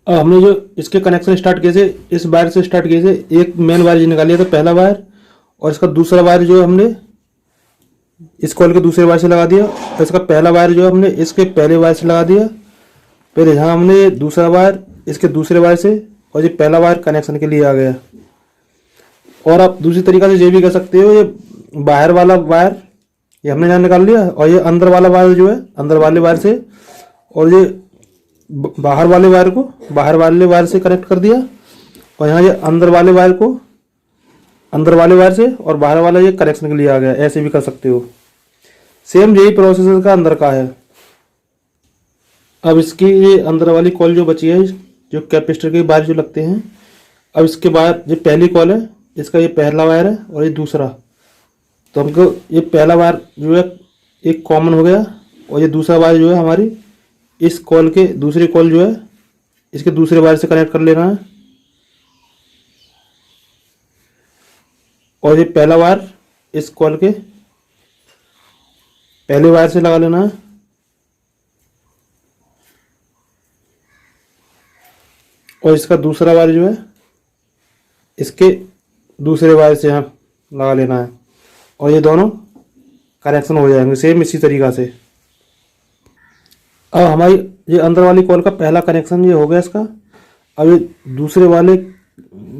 अब हमने जो इसके कनेक्शन स्टार्ट किए थे, इस वायर से स्टार्ट किए थे। एक मेन वायर जो निकालिया था पहला वायर, और इसका दूसरा वायर जो हमने इस कॉल के दूसरे वायर से लगा दिया, और इसका पहला वायर जो हमने इसके पहले वायर से लगा दिया। फिर यहाँ हमने दूसरा वायर इसके दूसरे वायर से, और ये पहला वायर कनेक्शन के लिए आ गया। और आप दूसरी तरीका से ये भी कर सकते हो, ये बाहर वाला वायर ये हमने यहाँ निकाल लिया, और ये अंदर वाला वायर जो है अंदर वाले वायर से, और ये बाहर वाले वायर को बाहर वाले वायर से कनेक्ट कर दिया, और यहाँ ये अंदर वाले वायर को अंदर वाले वायर से, और बाहर वाला ये कनेक्शन के लिए आ गया। ऐसे भी कर सकते हो। सेम यही प्रोसेस का अंदर का है। अब इसकी ये अंदर वाली कॉल जो बची है, जो कैपेसिटर के वायर जो लगते हैं, अब इसके बाद ये पहली कॉल है, इसका ये पहला वायर है और ये दूसरा। तो हमको ये पहला वायर जो है एक कॉमन हो गया, और ये दूसरा वायर जो है हमारी इस कॉल के दूसरी कॉल जो है इसके दूसरे वायर से कनेक्ट कर लेना है। और ये पहला वायर इस कॉल के पहले वायर से लगा लेना है, और इसका दूसरा वायर जो है इसके दूसरे वायर से यहाँ लगा लेना है, और ये दोनों कनेक्शन हो जाएंगे सेम इसी तरीका से। अब हमारी ये अंदर वाली कॉल का पहला कनेक्शन ये हो गया इसका। अब ये दूसरे वाले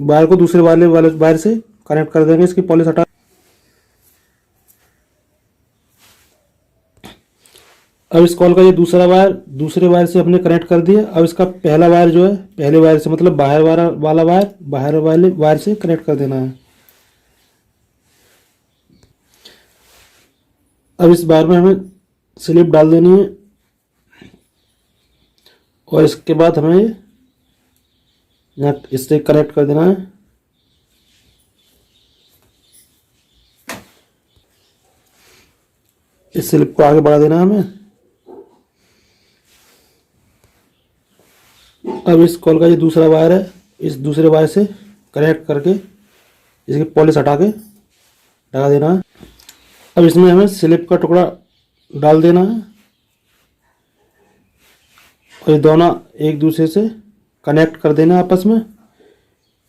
वायर को दूसरे वाले वायर से कनेक्ट कर देंगे। इसकी पॉलिश हटा। अब इस कॉल का ये दूसरा वायर दूसरे वायर से हमने कनेक्ट कर दिया। अब इसका पहला वायर जो है पहले वायर से मतलब बाहर वाला वायर बाहर वाले वायर से कनेक्ट कर देना है। अब इस वायर में हमें स्लिप डाल देनी है और इसके बाद हमें यहाँ इससे कनेक्ट कर देना है। इस स्लिप को आगे बढ़ा देना है हमें। अब इस कॉल का ये दूसरा वायर है, इस दूसरे वायर से कनेक्ट करके इसकी पॉलिश हटा के लगा देना है। अब इसमें हमें स्लिप का टुकड़ा डाल देना है और ये दोनों एक दूसरे से कनेक्ट कर देना आपस में।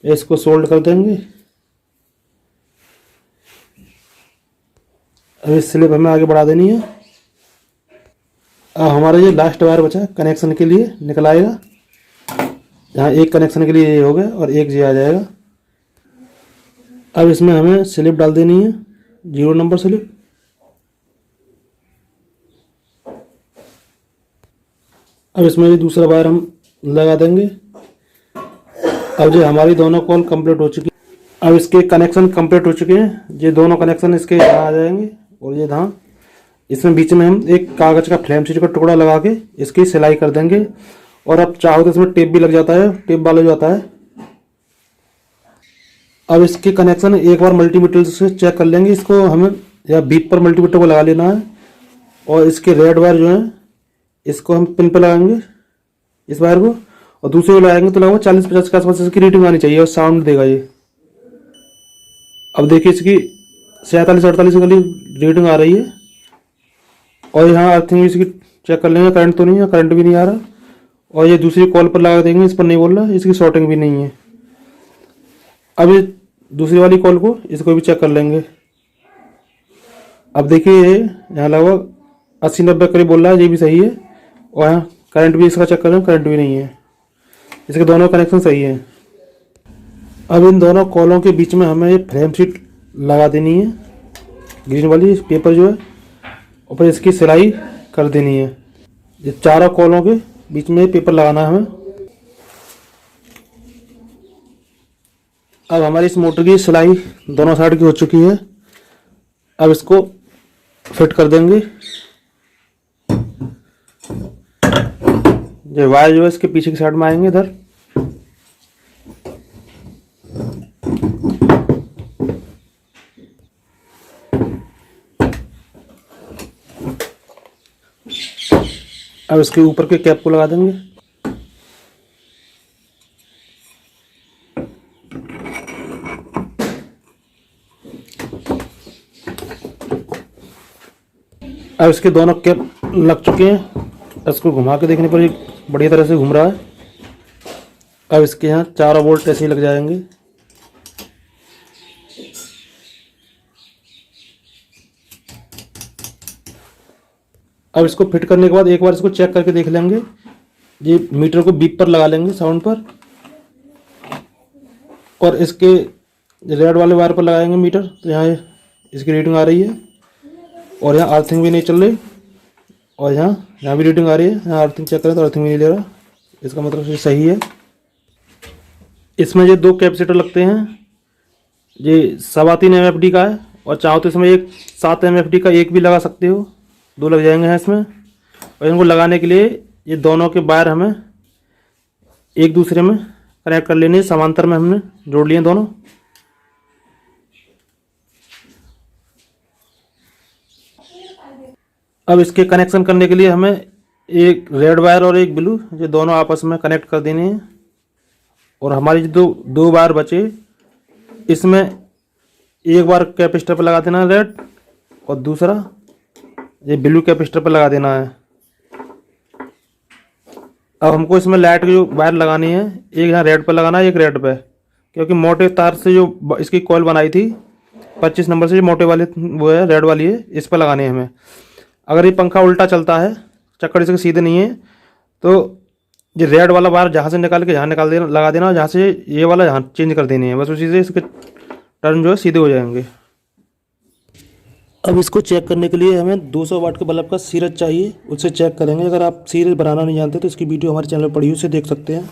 इसको सोल्ड कर देंगे। अब इस स्लिप हमें आगे बढ़ा देनी है। अब हमारा ये लास्ट वायर बचा है कनेक्शन के लिए निकल आएगा। यहाँ एक कनेक्शन के लिए ये हो गया और एक जी आ जाएगा। अब इसमें हमें स्लिप डाल देनी है, 0 नंबर स्लिप। अब इसमें ये दूसरा वायर हम लगा देंगे। अब जो हमारी दोनों कॉल कंप्लीट हो चुकी। अब इसके कनेक्शन कंप्लीट हो चुके हैं। ये दोनों कनेक्शन इसके यहाँ आ जाएंगे और ये यहाँ इसमें बीच में हम एक कागज का फ्लेम शीट का टुकड़ा लगा के इसकी सिलाई कर देंगे। और अब चाहो तो इसमें टेप भी लग जाता है, टेप वाला हो जाता है। अब इसके कनेक्शन एक बार मल्टीमीटर से चेक कर लेंगे इसको हमें, या बीप पर मल्टीमीटर को लगा लेना है। और इसके रेड वायर जो है इसको हम पिन पर लगाएंगे इस वायर को, और दूसरे को लगाएंगे तो लगभग 40-50 के आसपास इसकी रीडिंग आनी चाहिए और साउंड देगा ये। अब देखिए इसकी 47-48 वाली रीडिंग आ रही है। और यहाँ अर्थिंग भी इसकी चेक कर लेंगे, करंट तो नहीं है, करंट भी नहीं आ रहा। और ये दूसरी कॉल पर लगा देंगे, इस पर नहीं बोल रहा, इसकी शॉर्टिंग भी नहीं है। अब ये दूसरी वाली कॉल को इसको भी चेक कर लेंगे। अब देखिए यहाँ लगभग 80-90 करीब बोल रहा है, ये भी सही है। और यहाँ करंट भी इसका चेक कर रहे हैं, करंट भी नहीं है। इसके दोनों कनेक्शन सही है। अब इन दोनों कॉलों के बीच में हमें ये फ्रेम शीट लगा देनी है, ग्रीन वाली पेपर जो है, और फिर इसकी सिलाई कर देनी है। ये चारों कॉलों के बीच में पेपर लगाना है हमें। अब हमारी इस मोटर की सिलाई दोनों साइड की हो चुकी है। अब इसको फिट कर देंगे। ये वायर जो है इसके पीछे की साइड में आएंगे इधर। अब इसके ऊपर के कैप को लगा देंगे। अब इसके दोनों कैप लग चुके हैं। इसको घुमा के देखने पर ये बढ़िया तरह से घूम रहा है। अब इसके यहाँ 4 बोल्ट ऐसे ही लग जाएंगे। अब इसको फिट करने के बाद एक बार इसको चेक करके देख लेंगे। ये मीटर को बीप पर लगा लेंगे, साउंड पर, और इसके रेड वाले वायर पर लगाएंगे मीटर। तो यहाँ इसकी रीडिंग आ रही है और यहाँ अर्थिंग भी नहीं चल रही, और यहाँ भी रीडिंग आ रही है। यहाँ अर्थिंग चेक करें तो अर्थिंग भी नहीं ले रहा, इसका मतलब ये सही है। इसमें ये 2 कैपेसिटर लगते हैं। ये 3.25 MFD का है, और चाहो तो इसमें एक 7 MFD का एक भी लगा सकते हो, 2 लग जाएंगे हैं इसमें। और इनको लगाने के लिए ये दोनों के वायर हमें एक दूसरे में कनेक्ट कर लेने, समांतर में हमने जोड़ लिए दोनों। अब इसके कनेक्शन करने के लिए हमें एक रेड वायर और एक ब्लू, ये दोनों आपस में कनेक्ट कर देने हैं। और हमारी जो दो वायर बचे, इसमें एक बार कैपेसिटर पर लगा देना है रेड, और दूसरा ये ब्लू कैपेसिटर पर लगा देना है। अब हमको इसमें लाइट की जो वायर लगानी है, एक यहाँ रेड पर लगाना है, एक रेड पे, क्योंकि मोटे तार से जो इसकी कॉइल बनाई थी 25 नंबर से, जो मोटे वाले वो है रेड वाली है, इस पर लगानी है हमें। अगर ये पंखा उल्टा चलता है चक्कर इसके सीधे नहीं है। तो ये रेड वाला वायर जहाँ से निकाल के जहाँ निकाल देना, लगा देना, जहाँ से ये वाला जहाँ चेंज कर देनी है, बस उसी से इसके टर्न जो है सीधे हो जाएंगे। अब इसको चेक करने के लिए हमें 200 वाट के बल्ब का सीरज चाहिए, उससे चेक करेंगे। अगर आप सीरज बनाना नहीं जानते तो इसकी वीडियो हमारे चैनल पर पड़ी हुई, उसे देख सकते हैं।